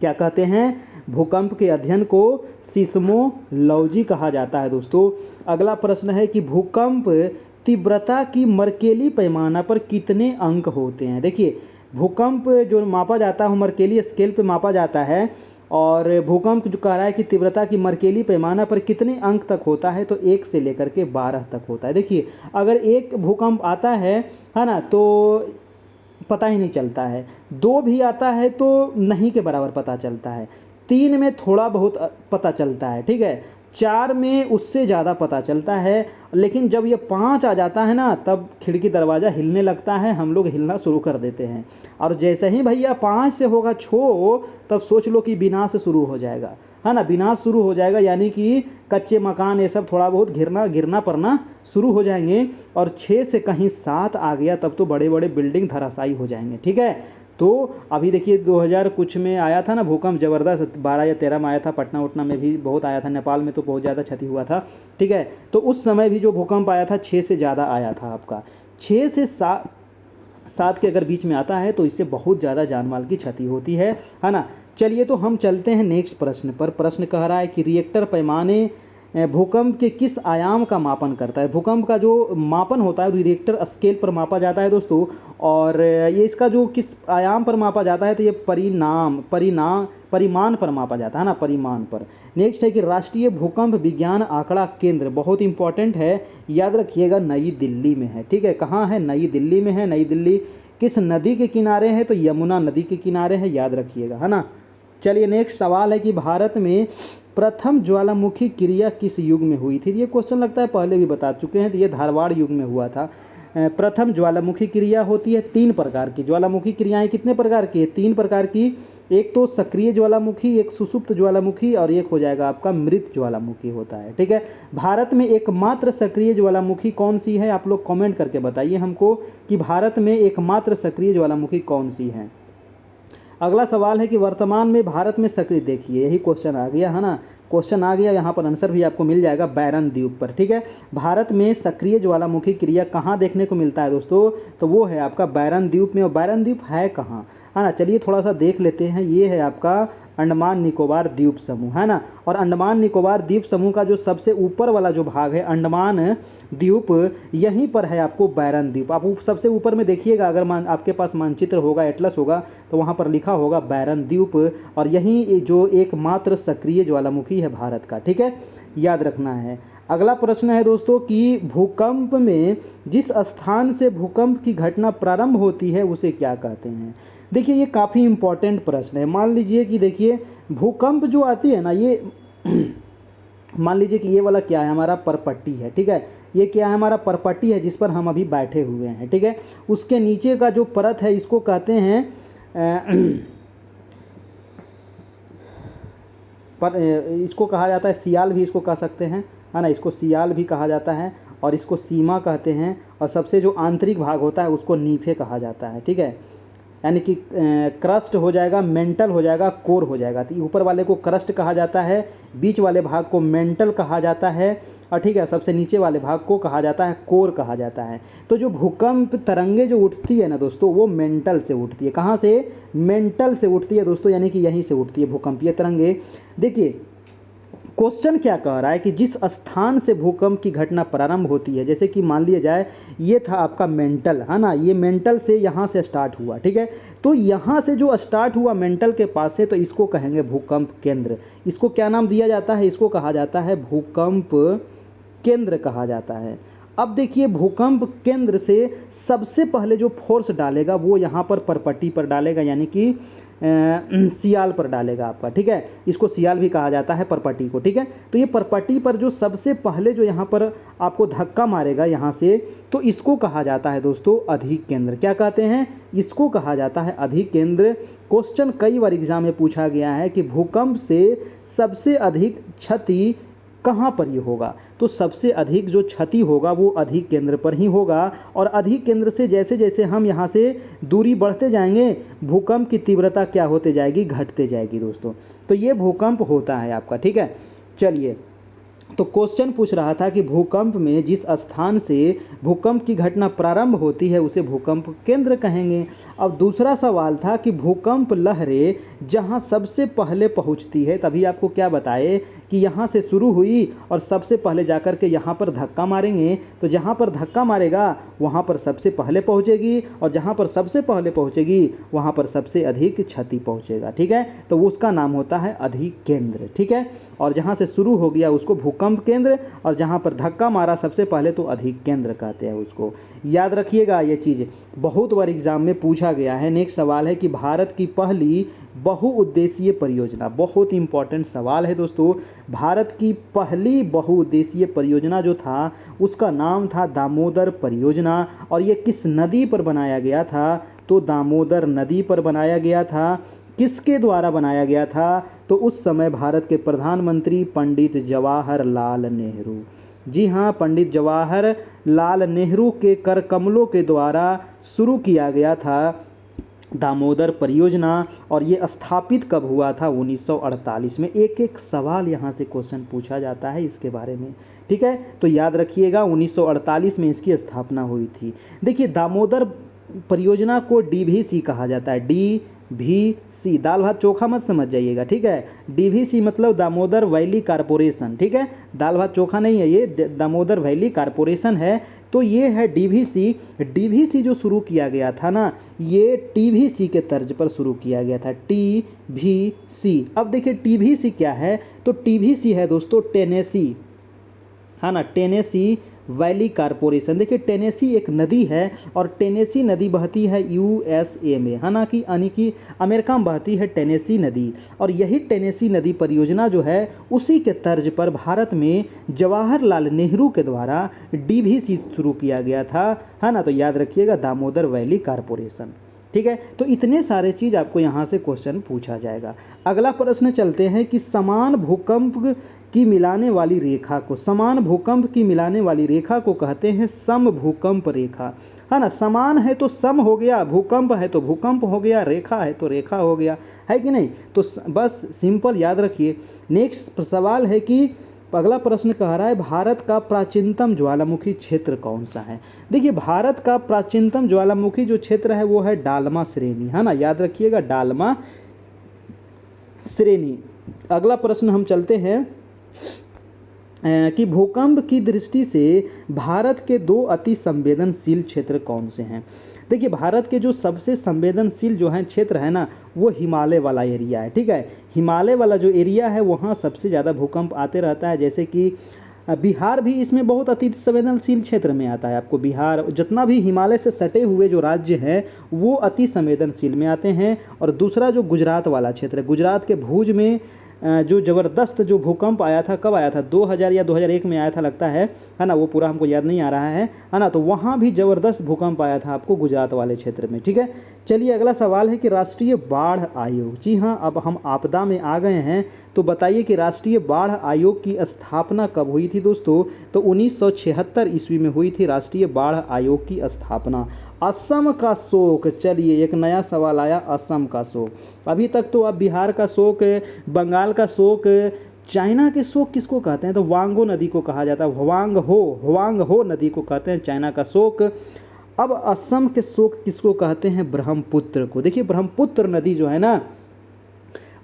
Speaker 1: क्या कहते हैं? भूकंप के अध्ययन को सिस्मोलॉजी कहा जाता है दोस्तों। अगला प्रश्न है कि भूकंप तीव्रता की मर्केली पैमाना पर कितने अंक होते हैं? देखिए भूकंप जो मापा जाता है मर्केली स्केल पे मापा जाता है। और भूकंप जो कह रहा है कि तीव्रता की मर्केली पैमाना पर कितने अंक तक होता है? तो 1 से लेकर के 12 तक होता है। देखिए अगर एक भूकंप आता है ना, तो पता ही नहीं चलता है। 2 भी आता है तो नहीं के बराबर पता चलता है। 3 में थोड़ा बहुत पता चलता है, ठीक है। 4 में उससे ज़्यादा पता चलता है। लेकिन जब ये 5 आ जाता है ना, तब खिड़की दरवाज़ा हिलने लगता है, हम लोग हिलना शुरू कर देते हैं। और जैसे ही भैया 5 से होगा छो, तब सोच लो कि विनाश शुरू हो जाएगा, है ना। विनाश शुरू हो जाएगा, यानी कि कच्चे मकान ये सब थोड़ा बहुत गिरना पड़ना शुरू हो जाएंगे। और 6 से कहीं 7 आ गया तब तो बड़े बड़े बिल्डिंग धराशायी हो जाएंगे, ठीक है। तो अभी देखिए 2000 कुछ में आया था ना भूकंप, ज़बरदस्त 12 या 13 में आया था। पटना उटना में भी बहुत आया था, नेपाल में तो बहुत ज़्यादा क्षति हुआ था, ठीक है। तो उस समय भी जो भूकंप आया था 6 से ज़्यादा आया था आपका। 6 से 7 के अगर बीच में आता है तो इससे बहुत ज़्यादा जान माल की क्षति होती है ना। चलिए तो हम चलते हैं नेक्स्ट प्रश्न पर। प्रश्न कह रहा है कि रिएक्टर पैमाने भूकंप के किस आयाम का मापन करता है? भूकंप का जो मापन होता है रिएक्टर स्केल पर मापा जाता है दोस्तों। और ये इसका जो किस आयाम पर मापा जाता है? तो ये परिमाण पर मापा जाता है ना, परिमाण पर। नेक्स्ट है कि राष्ट्रीय भूकंप विज्ञान आंकड़ा केंद्र, बहुत इंपॉर्टेंट है, याद रखिएगा, नई दिल्ली में है, ठीक है। कहाँ है? नई दिल्ली में है। नई दिल्ली किस नदी के किनारे है? तो यमुना नदी के किनारे है, याद रखिएगा, है ना। चलिए नेक्स्ट सवाल है कि भारत में प्रथम ज्वालामुखी क्रिया किस युग में हुई थी? ये क्वेश्चन लगता है पहले भी बता चुके हैं। तो ये धारवाड़ युग में हुआ था। प्रथम ज्वालामुखी क्रिया होती है 3 प्रकार की। ज्वालामुखी क्रियाएं कितने प्रकार की है? 3 प्रकार की। एक तो सक्रिय ज्वालामुखी, एक सुषुप्त ज्वालामुखी, और एक हो जाएगा आपका मृत ज्वालामुखी होता है, ठीक है। भारत में एकमात्र सक्रिय ज्वालामुखी कौन सी है? आप लोग कमेंट करके बताइए हमको कि भारत में एकमात्र सक्रिय ज्वालामुखी कौन सी है। अगला सवाल है कि वर्तमान में भारत में सक्रिय, देखिए यही क्वेश्चन आ गया, है ना। क्वेश्चन आ गया, यहाँ पर आंसर भी आपको मिल जाएगा, बैरन द्वीप पर, ठीक है। भारत में सक्रिय ज्वालामुखी क्रिया कहाँ देखने को मिलता है दोस्तों? तो वो है आपका बैरन द्वीप में। और बैरन द्वीप है कहाँ, है ना। चलिए थोड़ा सा देख लेते हैं। ये है आपका अंडमान निकोबार द्वीप समूह, है ना। और अंडमान निकोबार द्वीप समूह का जो सबसे ऊपर वाला जो भाग है अंडमान द्वीप, यहीं पर है आपको बैरन द्वीप। आप सबसे ऊपर में देखिएगा, अगर आपके पास मानचित्र होगा, एटलस होगा, तो वहाँ पर लिखा होगा बैरन द्वीप। और यही जो एकमात्र सक्रिय ज्वालामुखी है भारत का, ठीक है, याद रखना है। अगला प्रश्न है दोस्तों कि भूकंप में जिस स्थान से भूकंप की घटना प्रारंभ होती है उसे क्या कहते हैं? देखिए ये काफ़ी इंपॉर्टेंट प्रश्न है। मान लीजिए कि देखिए भूकंप जो आती है ना, ये मान लीजिए कि ये वाला क्या है, हमारा परपट्टी है, ठीक है। ये क्या है? हमारा परपट्टी है जिस पर हम अभी बैठे हुए हैं, ठीक है। उसके नीचे का जो परत है इसको कहते हैं इसको कहा जाता है सियाल भी इसको कह सकते हैं, है ना। इसको सियाल भी कहा जाता है और इसको सीमा कहते हैं। और सबसे जो आंतरिक भाग होता है उसको नीफे कहा जाता है, ठीक है। यानी कि क्रस्ट हो जाएगा, मेंटल हो जाएगा, कोर हो जाएगा। तो ऊपर वाले को क्रस्ट कहा जाता है, बीच वाले भाग को मेंटल कहा जाता है, और ठीक है, सबसे नीचे वाले भाग को कहा जाता है कोर कहा जाता है। तो जो भूकंप तरंगे जो उठती है ना दोस्तों, वो मेंटल से उठती है। कहाँ से? मेंटल से उठती है दोस्तों, यानी कि यहीं से उठती है भूकंपीय तरंगे। देखिए क्वेश्चन क्या कह रहा है कि जिस स्थान से भूकंप की घटना प्रारंभ होती है, जैसे कि मान लिया जाए ये था आपका मेंटल, है ना, ये मेंटल से यहाँ से स्टार्ट हुआ, ठीक है, तो यहाँ से जो स्टार्ट हुआ मेंटल के पास से, तो इसको कहेंगे भूकंप केंद्र। इसको क्या नाम दिया जाता है? इसको कहा जाता है भूकंप केंद्र कहा जाता है। अब देखिए भूकंप केंद्र से सबसे पहले जो फोर्स डालेगा वो यहाँ पर परपट्टी पर डालेगा, यानी कि सियाल पर डालेगा आपका, ठीक है, इसको सियाल भी कहा जाता है परपट्टी को, ठीक है। तो ये परपट्टी पर जो सबसे पहले जो यहाँ पर आपको धक्का मारेगा यहाँ से, तो इसको कहा जाता है दोस्तों अधिक केंद्र। क्या कहते हैं? इसको कहा जाता है अधिक केंद्र। क्वेश्चन कई बार एग्जाम में पूछा गया है कि भूकंप से सबसे अधिक क्षति कहाँ पर ये होगा, तो सबसे अधिक जो क्षति होगा वो अधिक केंद्र पर ही होगा। और अधिक केंद्र से जैसे जैसे हम यहाँ से दूरी बढ़ते जाएंगे, भूकंप की तीव्रता क्या होते जाएगी? घटते जाएगी दोस्तों। तो ये भूकंप होता है आपका, ठीक है। चलिए, तो क्वेश्चन पूछ रहा था कि भूकंप में जिस स्थान से भूकंप की घटना प्रारंभ होती है उसे भूकंप केंद्र कहेंगे। अब दूसरा सवाल था कि भूकंप लहरें जहां सबसे पहले पहुंचती है, तभी आपको क्या बताए कि यहां से शुरू हुई और सबसे पहले जाकर के यहां पर धक्का मारेंगे, तो जहां पर धक्का मारेगा वहां पर सबसे पहले पहुंचेगी, और जहां पर सबसे पहले पहुंचेगी वहां पर सबसे अधिक क्षति पहुंचेगा, ठीक है। तो उसका नाम होता है अधिक केंद्र, ठीक है। और जहां से शुरू हो गया उसको भूकंप केंद्र, और जहां पर धक्का मारा सबसे पहले तो अधिक केंद्र कहते हैं उसको। याद रखिएगा ये चीज, बहुत बार एग्जाम में पूछा गया है। नेक्स्ट सवाल है कि भारत की पहली बहुउद्देशीय परियोजना, बहुत इंपॉर्टेंट सवाल है दोस्तों। भारत की पहली बहुउद्देशीय परियोजना जो था उसका नाम था दामोदर परियोजना, और ये किस नदी पर बनाया गया था? तो दामोदर नदी पर बनाया गया था। किसके द्वारा बनाया गया था? तो उस समय भारत के प्रधानमंत्री पंडित जवाहरलाल नेहरू, जी हाँ, पंडित जवाहरलाल नेहरू के कर कमलों के द्वारा शुरू किया गया था दामोदर परियोजना। और ये स्थापित कब हुआ था? 1948 में। एक एक सवाल यहाँ से क्वेश्चन पूछा जाता है इसके बारे में, ठीक है। तो याद रखिएगा 1948 में इसकी स्थापना हुई थी। देखिए दामोदर परियोजना को डीवीसी कहा जाता है, डीवीसी, दाल भात चोखा मत समझ जाइएगा, ठीक है। डीवीसी मतलब दामोदर वैली कारपोरेशन, ठीक है, दाल भात चोखा नहीं है, ये दामोदर वैली कारपोरेशन है। तो ये है डीवीसी। डीवीसी जो शुरू किया गया था ना, ये टीवीसी के तर्ज पर शुरू किया गया था, टीवीसी। अब देखिए टीवीसी क्या है? तो टीवीसी है दोस्तों टेनेसी, है ना, टेनेसी वैली कारपोरेशन। देखिए टेनेसी एक नदी है, और टेनेसी नदी बहती है यूएसए में, है ना, कि यानी कि अमेरिका में बहती है टेनेसी नदी। और यही टेनेसी नदी परियोजना जो है उसी के तर्ज पर भारत में जवाहरलाल नेहरू के द्वारा डीवीसी शुरू किया गया था, है ना। तो याद रखिएगा दामोदर वैली कारपोरेशन, ठीक है। तो इतने सारे चीज आपको यहाँ से क्वेश्चन पूछा जाएगा। अगला प्रश्न चलते हैं कि समान भूकंप की मिलाने वाली रेखा को, समान भूकंप की मिलाने वाली रेखा को कहते हैं समभूकंप रेखा, है ना। समान है तो सम हो गया, भूकंप है तो भूकंप हो गया, रेखा है तो रेखा हो गया, है कि नहीं। तो बस सिंपल याद रखिए। नेक्स्ट सवाल है कि अगला प्रश्न कह रहा है भारत का प्राचीनतम ज्वालामुखी क्षेत्र कौन सा है। देखिए भारत का प्राचीनतम ज्वालामुखी जो क्षेत्र है वो है डालमा श्रेणी, है ना, याद रखिएगा डालमा श्रेणी। अगला प्रश्न हम चलते हैं कि भूकंप की दृष्टि से भारत के दो अति संवेदनशील क्षेत्र कौन से हैं। देखिए भारत के जो सबसे संवेदनशील जो है क्षेत्र है ना, वो हिमालय वाला एरिया है, ठीक है। हिमालय वाला जो एरिया है वहाँ सबसे ज़्यादा भूकंप आते रहता है। जैसे कि बिहार भी इसमें बहुत अति संवेदनशील क्षेत्र में आता है। आपको बिहार, जितना भी हिमालय से सटे हुए जो राज्य हैं वो अति संवेदनशील में आते हैं। और दूसरा जो गुजरात वाला क्षेत्र है, गुजरात के भुज में जो ज़बरदस्त जो भूकंप आया था, कब आया था? 2000 या 2001 में आया था लगता है ना, वो पूरा हमको याद नहीं आ रहा है ना। तो वहाँ भी ज़बरदस्त भूकंप आया था आपको गुजरात वाले क्षेत्र में, ठीक है। चलिए अगला सवाल है कि राष्ट्रीय बाढ़ आयोग, जी हाँ, अब हम आपदा में आ गए हैं। तो बताइए कि राष्ट्रीय बाढ़ आयोग की स्थापना कब हुई थी दोस्तों? तो 1976 ईस्वी में हुई थी राष्ट्रीय बाढ़ आयोग की स्थापना। असम का शोक, चलिए एक नया सवाल आया, असम का शोक। अभी तक तो अब बिहार का शोक, बंगाल का शोक, चाइना के शोक किसको कहते हैं? तो वांगो नदी को कहा जाता है, ह्वांग हो नदी को कहते हैं चाइना का शोक। अब असम के शोक किसको कहते हैं? ब्रह्मपुत्र को। देखिए ब्रह्मपुत्र नदी जो है ना,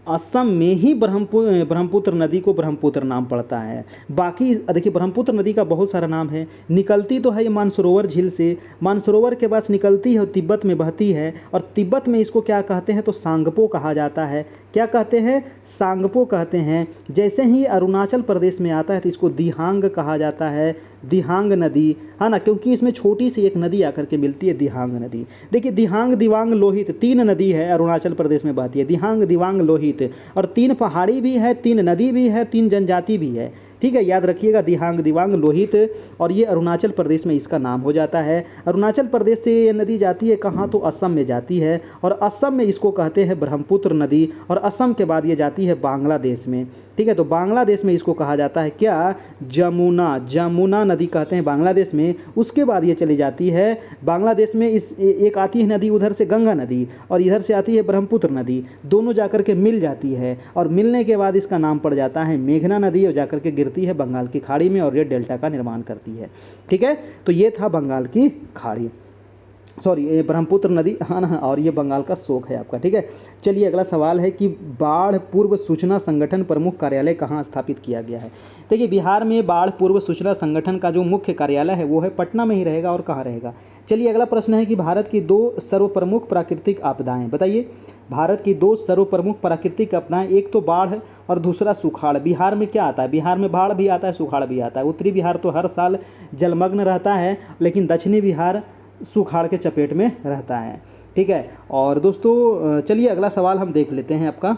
Speaker 1: असम में ही ब्रह्मपुत्र नदी को ब्रह्मपुत्र नाम पड़ता है। बाकी देखिए ब्रह्मपुत्र नदी का बहुत सारा नाम है। निकलती तो है ये मानसरोवर झील से, मानसरोवर के पास निकलती है और तिब्बत में बहती है, और तिब्बत में इसको क्या कहते हैं? तो सांगपो कहा जाता है। क्या कहते हैं? सांगपो कहते हैं। जैसे ही अरुणाचल प्रदेश में आता है तो इसको दिहांग कहा जाता है, दिहांग नदी, है ना, क्योंकि इसमें छोटी सी एक नदी आकर के मिलती है, दिहांग नदी। देखिए दिहांग, दिवांग, लोहित 3 नदी है अरुणाचल प्रदेश में बहती है, दिहांग, दिवांग, लोहित, और 3 पहाड़ी भी है, 3 नदी भी है, 3 जनजाति भी है। ठीक है, याद रखिएगा, दिहांग, दिवांग, लोहित, और ये अरुणाचल प्रदेश में इसका नाम हो जाता है। अरुणाचल प्रदेश से ये नदी जाती है कहाँ? तो असम में जाती है, और असम में इसको कहते हैं ब्रह्मपुत्र नदी, और असम के बाद ये जाती है बांग्लादेश में। ठीक है, तो बांग्लादेश में इसको कहा जाता है क्या? जमुना नदी कहते हैं बांग्लादेश में। उसके बाद ये चली जाती है बांग्लादेश में, इस एक आती है नदी उधर से गंगा नदी, और इधर से आती है ब्रह्मपुत्र नदी, दोनों जाकर के मिल जाती है, और मिलने के बाद इसका नाम पड़ जाता है मेघना नदी, और जाकर के गिरती है बंगाल की खाड़ी में, और ये डेल्टा का निर्माण करती है। ठीक है, तो ये था बंगाल की खाड़ी, सॉरी ये ब्रह्मपुत्र नदी, हाँ ना, और ये बंगाल का शोक है आपका। ठीक है, चलिए अगला सवाल है कि बाढ़ पूर्व सूचना संगठन प्रमुख कार्यालय कहाँ स्थापित किया गया है? देखिए बिहार में बाढ़ पूर्व सूचना संगठन का जो मुख्य कार्यालय है वो है पटना में ही रहेगा, और कहाँ रहेगा? चलिए अगला प्रश्न है कि भारत की 2 सर्वप्रमुख प्राकृतिक आपदाएं बताइए। भारत की 2 सर्वप्रमुख प्राकृतिक आपदाएं, एक तो बाढ़ और दूसरा सुखाड़। बिहार में क्या आता है? बिहार में बाढ़ भी आता है, सुखाड़ भी आता है। उत्तरी बिहार तो हर साल जलमग्न रहता है, लेकिन दक्षिणी बिहार सुखाड़ के चपेट में रहता है। ठीक है, और दोस्तों चलिए अगला सवाल हम देख लेते हैं आपका।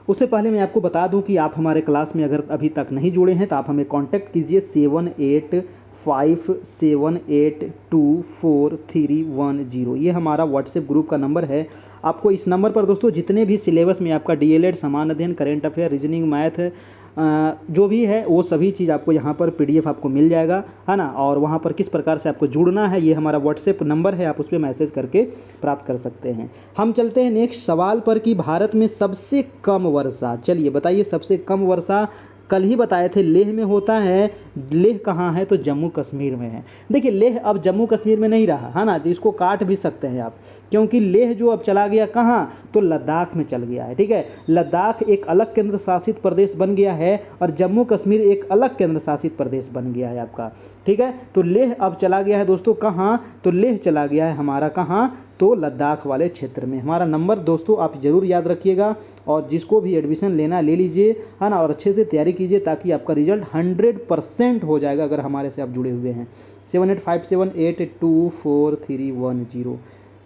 Speaker 1: उससे पहले मैं आपको बता दूं कि आप हमारे क्लास में अगर अभी तक नहीं जुड़े हैं तो आप हमें कांटेक्ट कीजिए 7857824310। ये हमारा व्हाट्सएप ग्रुप का नंबर है। आपको इस नंबर पर दोस्तों जितने भी सिलेबस में आपका डीएलएड, सामान्य अध्ययन, करेंट अफेयर, रीजनिंग, मैथ जो भी है वो सभी चीज़ आपको यहाँ पर पीडीएफ आपको मिल जाएगा, है ना। और वहाँ पर किस प्रकार से आपको जुड़ना है ये हमारा व्हाट्सएप नंबर है, आप उस पर मैसेज करके प्राप्त कर सकते हैं। हम चलते हैं नेक्स्ट सवाल पर कि भारत में सबसे कम वर्षा, चलिए बताइए सबसे कम वर्षा कल ही बताए थे लेह में होता है। लेह कहाँ है? तो जम्मू कश्मीर में है। देखिए लेह अब जम्मू कश्मीर में नहीं रहा, है ना, तो इसको काट भी सकते हैं आप, क्योंकि लेह जो अब चला गया कहाँ? तो लद्दाख में चल गया है। ठीक है, लद्दाख एक अलग केंद्र शासित प्रदेश बन गया है और जम्मू कश्मीर एक अलग केंद्र शासित प्रदेश बन गया है आपका। ठीक है, तो लेह अब चला गया है दोस्तों कहाँ? तो लेह चला गया है हमारा कहाँ? तो लद्दाख वाले क्षेत्र में। हमारा नंबर दोस्तों आप ज़रूर याद रखिएगा, और जिसको भी एडमिशन लेना ले लीजिए, है ना, और अच्छे से तैयारी कीजिए ताकि आपका रिजल्ट 100% हो जाएगा अगर हमारे से आप जुड़े हुए हैं। 7857824310।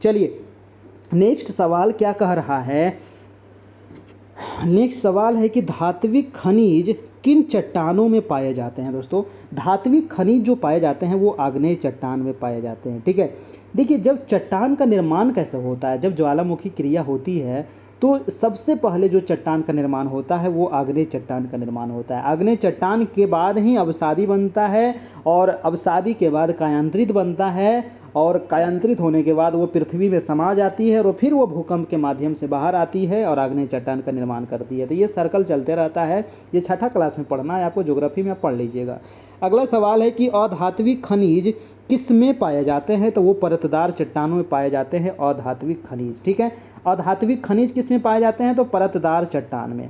Speaker 1: चलिए नेक्स्ट सवाल क्या कह रहा है? नेक्स्ट सवाल है कि धात्विक खनिज किन चट्टानों में पाए जाते हैं? दोस्तों धात्विक खनिज जो पाए जाते हैं वो आग्नेय चट्टान में पाए जाते हैं। ठीक है, देखिए जब चट्टान का निर्माण कैसे होता है, जब ज्वालामुखी क्रिया होती है तो सबसे पहले जो चट्टान का निर्माण होता है वो आग्नेय चट्टान का निर्माण होता है। आग्नेय चट्टान के बाद ही अवसादी बनता है, और अवसादी के बाद कायांतरित बनता है, और कायांतरित होने के बाद वो पृथ्वी में समा जाती है, और फिर वो भूकंप के माध्यम से बाहर आती है और आग्नेय चट्टान का निर्माण करती है। तो ये सर्कल चलते रहता है। ये 6ठा क्लास में पढ़ना है आपको, ज्योग्राफी में आप पढ़ लीजिएगा। अगला सवाल है कि अधात्विक खनिज किस में पाए जाते हैं? तो वो परतदार चट्टानों में पाए जाते हैं अधात्विक खनिज। ठीक है, अधात्विक खनिज किस में पाए जाते हैं? तो परतदार चट्टान में।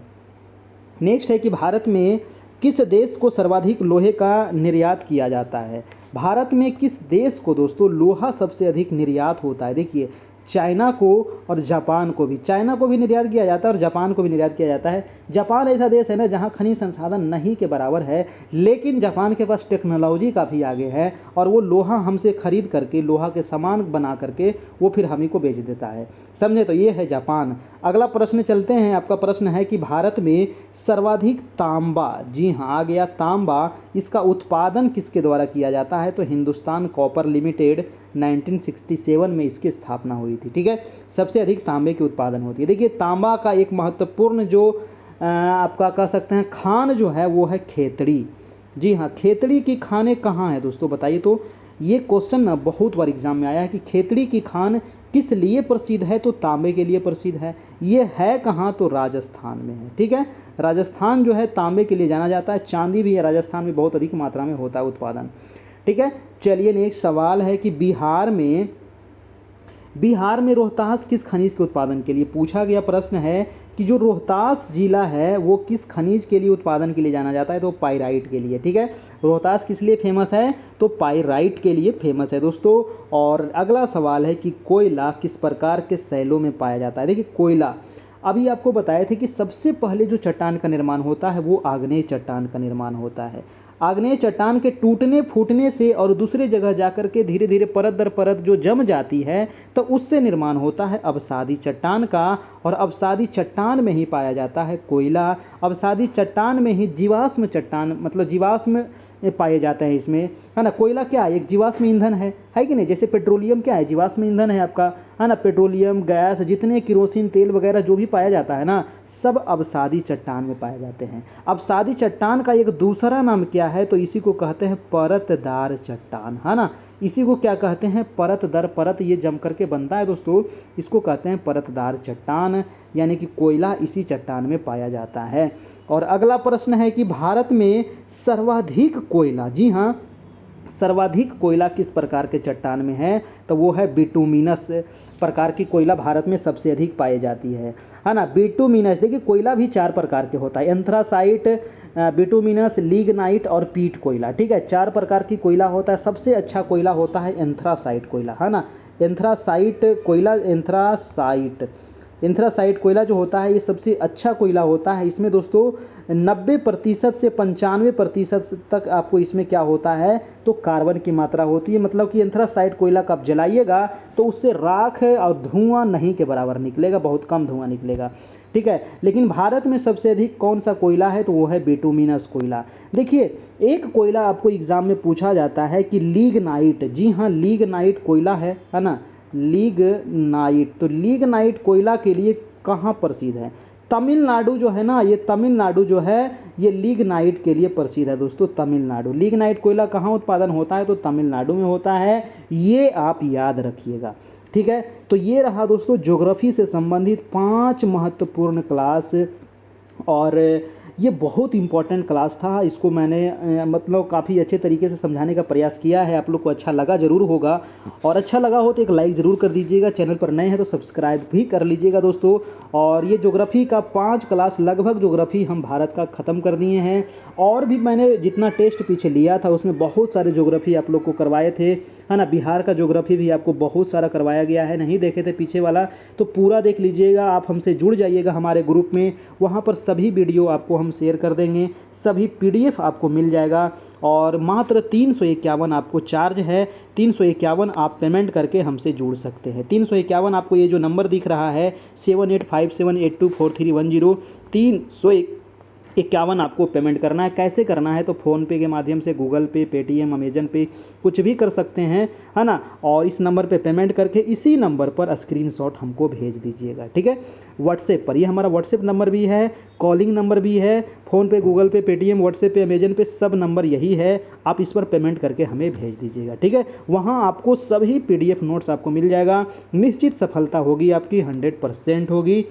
Speaker 1: नेक्स्ट है कि भारत में किस देश को सर्वाधिक लोहे का निर्यात किया जाता है? भारत में किस देश को दोस्तों लोहा सबसे अधिक निर्यात होता है? देखिए चाइना को और जापान को भी, चाइना को भी निर्यात किया जाता है और जापान को भी निर्यात किया जाता है। जापान ऐसा देश है ना जहाँ खनिज संसाधन नहीं के बराबर है, लेकिन जापान के पास टेक्नोलॉजी काफ़ी आगे है, और वो लोहा हमसे खरीद करके, लोहा के सामान बना करके वो फिर हम ही को बेच देता है। समझे, तो ये है जापान। अगला प्रश्न चलते हैं। आपका प्रश्न है कि भारत में सर्वाधिक तांबा, जी हाँ आ गया तांबा, इसका उत्पादन किसके द्वारा किया जाता है? तो हिंदुस्तान कॉपर लिमिटेड 1967 में इसकी स्थापना हुई थी। ठीक है, सबसे अधिक तांबे की उत्पादन होती है। देखिए तांबा का एक महत्वपूर्ण जो आपका कह सकते हैं खान जो है वो है खेतड़ी। जी हाँ, खेतड़ी की खानें कहाँ है दोस्तों बताइए। तो ये क्वेश्चन ना बहुत बार एग्जाम में आया है कि खेतड़ी की खान किस लिए प्रसिद्ध है, तो तांबे के लिए प्रसिद्ध है। ये है कहाँ, तो राजस्थान में है। ठीक है, राजस्थान जो है तांबे के लिए जाना जाता है। चांदी भी है राजस्थान में बहुत अधिक मात्रा में होता है उत्पादन। ठीक है, चलिए नेक्स्ट सवाल है कि बिहार में रोहतास किस खनिज के उत्पादन के लिए पूछा गया प्रश्न है कि जो रोहतास जिला है वो किस खनिज के लिए उत्पादन के लिए जाना जाता है, तो पाइराइट के लिए। ठीक है, रोहतास किस लिए फेमस है, तो पाइराइट के लिए फेमस है दोस्तों। और अगला सवाल है कि कोयला किस प्रकार के शैलों में पाया जाता है। देखिए कोयला अभी आपको बताए थे कि सबसे पहले जो चट्टान का निर्माण होता है वो आग्नेय चट्टान का निर्माण होता है। आग्नेय चट्टान के टूटने फूटने से और दूसरे जगह जाकर के धीरे धीरे परत दर परत जो जम जाती है तो उससे निर्माण होता है अवसादी चट्टान का। और अवसादी चट्टान में ही पाया जाता है कोयला। अवसादी चट्टान में ही जीवाश्म चट्टान मतलब जीवाश्म पाए जाते हैं इसमें, है ना। कोयला क्या है, एक जीवाश्म ईंधन है कि नहीं। जैसे पेट्रोलियम क्या है, जीवाश्म ईंधन है आपका, है ना। पेट्रोलियम गैस जितने केरोसिन तेल वगैरह जो भी पाया जाता है ना, सब अवसादी चट्टान में पाए जाते हैं। अवसादी चट्टान का एक दूसरा नाम क्या है, तो इसी को कहते हैं परतदार चट्टान, है ना। इसी को क्या कहते हैं, परत दर परत ये जम करके बनता है दोस्तों, इसको कहते हैं परतदार चट्टान, यानी कि कोयला इसी चट्टान में पाया जाता है। और अगला प्रश्न है कि भारत में सर्वाधिक कोयला, जी हाँ, सर्वाधिक कोयला किस प्रकार के चट्टान में है, तो वो है बिटुमिनस प्रकार की कोयला भारत में सबसे अधिक पाई जाती है ना। बिटुमिनस देखिए कोयला भी 4 प्रकार के होता है, एंथ्रासाइट, बिटुमिनस, लिग्नाइट और पीट कोयला। ठीक है, 4 प्रकार की कोयला होता है। सबसे अच्छा कोयला होता है एंथ्रासाइट कोयला, है ना। एंथ्रासाइट कोयला, एंथ्रासाइट कोयला जो होता है ये सबसे अच्छा कोयला होता है। इसमें दोस्तों 90% से 95% तक आपको इसमें क्या होता है, तो कार्बन की मात्रा होती है। मतलब कि एंथ्रासाइट कोयला का आप जलाइएगा तो उससे राख और धुआं नहीं के बराबर निकलेगा, बहुत कम धुआं निकलेगा। ठीक है, लेकिन भारत में सबसे अधिक कौन सा कोयला है, तो वो है बिटुमिनस कोयला। देखिए एक कोयला आपको एग्जाम में पूछा जाता है कि लिग्नाइट, जी हाँ, लिग्नाइट कोयला है ना, लिग्नाइट। तो लिग्नाइट कोयला के लिए कहाँ प्रसिद्ध है, तमिलनाडु जो है ना, ये तमिलनाडु जो है ये लिग्नाइट के लिए प्रसिद्ध है दोस्तों, तमिलनाडु। लिग्नाइट कोयला कहाँ उत्पादन होता है, तो तमिलनाडु में होता है, ये आप याद रखिएगा। ठीक है, तो ये रहा दोस्तों ज्योग्राफी से संबंधित 5 महत्वपूर्ण क्लास। और ये बहुत इंपॉर्टेंट क्लास था, इसको मैंने मतलब काफ़ी अच्छे तरीके से समझाने का प्रयास किया है। आप लोग को अच्छा लगा ज़रूर होगा, और अच्छा लगा हो तो एक लाइक ज़रूर कर दीजिएगा। चैनल पर नए हैं तो सब्सक्राइब भी कर लीजिएगा दोस्तों। और ये ज्योग्राफी का 5 क्लास लगभग ज्योग्राफी हम भारत का ख़त्म कर दिए हैं। और भी मैंने जितना टेस्ट पीछे लिया था उसमें बहुत सारे ज्योग्राफी आप लोग को करवाए थे, है ना। बिहार का ज्योग्राफी भी आपको बहुत सारा करवाया गया है, नहीं देखे थे पीछे वाला तो पूरा देख लीजिएगा। आप हमसे जुड़ जाइएगा हमारे ग्रुप में, वहाँ पर सभी वीडियो आपको हम शेयर कर देंगे, सभी PDF आपको मिल जाएगा। और मात्र 351 आपको चार्ज है, 351 आप पेमेंट करके हमसे जुड़ सकते हैं। 351 आपको ये जो नंबर दिख रहा है 7857824310, 351 आपको पेमेंट करना है। कैसे करना है, तो फ़ोनपे के माध्यम से, गूगल पे, पेटीएम, अमेजन पे कुछ भी कर सकते हैं, है ना। और इस नंबर पे पेमेंट करके इसी नंबर पर स्क्रीनशॉट हमको भेज दीजिएगा। ठीक है, व्हाट्सएप पर, ये हमारा व्हाट्सएप नंबर भी है, कॉलिंग नंबर भी है, फ़ोनपे, गूगल पे, पेटीएम, व्हाट्सएप पे, अमेजन पे सब नंबर यही है। आप इस पर पेमेंट करके हमें भेज दीजिएगा। ठीक है, वहाँ आपको सभी PDF नोट्स आपको मिल जाएगा। निश्चित सफलता होगी आपकी, 100% होगी।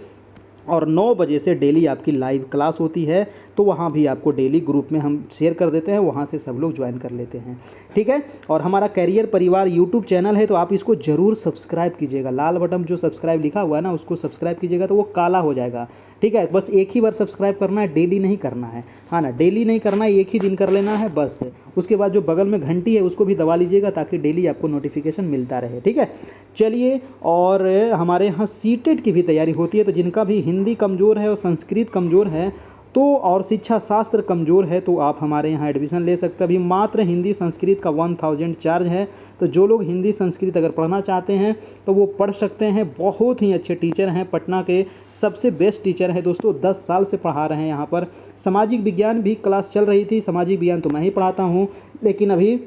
Speaker 1: और 9 बजे से डेली आपकी लाइव क्लास होती है, तो वहाँ भी आपको डेली ग्रुप में हम शेयर कर देते हैं, वहाँ से सब लोग ज्वाइन कर लेते हैं। ठीक है, और हमारा कैरियर परिवार यूट्यूब चैनल है, तो आप इसको ज़रूर सब्सक्राइब कीजिएगा। लाल बटन जो सब्सक्राइब लिखा हुआ है ना, उसको सब्सक्राइब कीजिएगा तो वो काला हो जाएगा। ठीक है, बस एक ही बार सब्सक्राइब करना है, डेली नहीं करना है, हाँ ना, डेली नहीं करना है, एक ही दिन कर लेना है बस। उसके बाद जो बगल में घंटी है उसको भी दबा लीजिएगा ताकि डेली आपको नोटिफिकेशन मिलता रहे। ठीक है, चलिए, और हमारे यहाँ सीटेट की भी तैयारी होती है, तो जिनका भी हिंदी कमज़ोर है और संस्कृत कमज़ोर है तो, और शिक्षा शास्त्र कमज़ोर है, तो आप हमारे यहाँ एडमिशन ले सकते हैं। अभी मात्र हिंदी संस्कृत का 1000 चार्ज है, तो जो लोग हिंदी संस्कृत अगर पढ़ना चाहते हैं तो वो पढ़ सकते हैं। बहुत ही अच्छे टीचर हैं, पटना के सबसे बेस्ट टीचर है दोस्तों, 10 साल से पढ़ा रहे हैं यहाँ पर। सामाजिक विज्ञान भी क्लास चल रही थी, सामाजिक विज्ञान तो मैं ही पढ़ाता हूँ, लेकिन अभी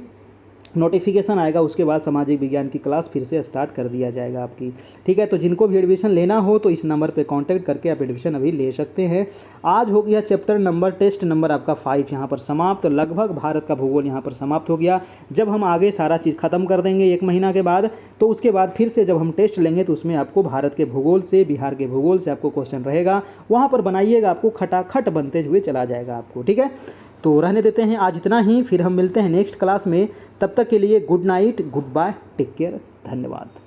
Speaker 1: नोटिफिकेशन आएगा, उसके बाद सामाजिक विज्ञान की क्लास फिर से स्टार्ट कर दिया जाएगा आपकी। ठीक है, तो जिनको भी एडमिशन लेना हो तो इस नंबर पे कांटेक्ट करके आप एडमिशन अभी ले सकते हैं। आज हो गया चैप्टर नंबर, टेस्ट नंबर आपका 5 यहाँ पर समाप्त। तो लगभग भारत का भूगोल यहाँ पर समाप्त हो गया। जब हम आगे सारा चीज़ खत्म कर देंगे 1 महीना के बाद, तो उसके बाद फिर से जब हम टेस्ट लेंगे तो उसमें आपको भारत के भूगोल से, बिहार के भूगोल से आपको क्वेश्चन रहेगा, वहाँ पर बनाइएगा, आपको खटाखट बनते हुए चला जाएगा आपको। ठीक है, तो रहने देते हैं आज इतना ही, फिर हम मिलते हैं नेक्स्ट क्लास में। तब तक के लिए good night, good bye, take care, धन्यवाद।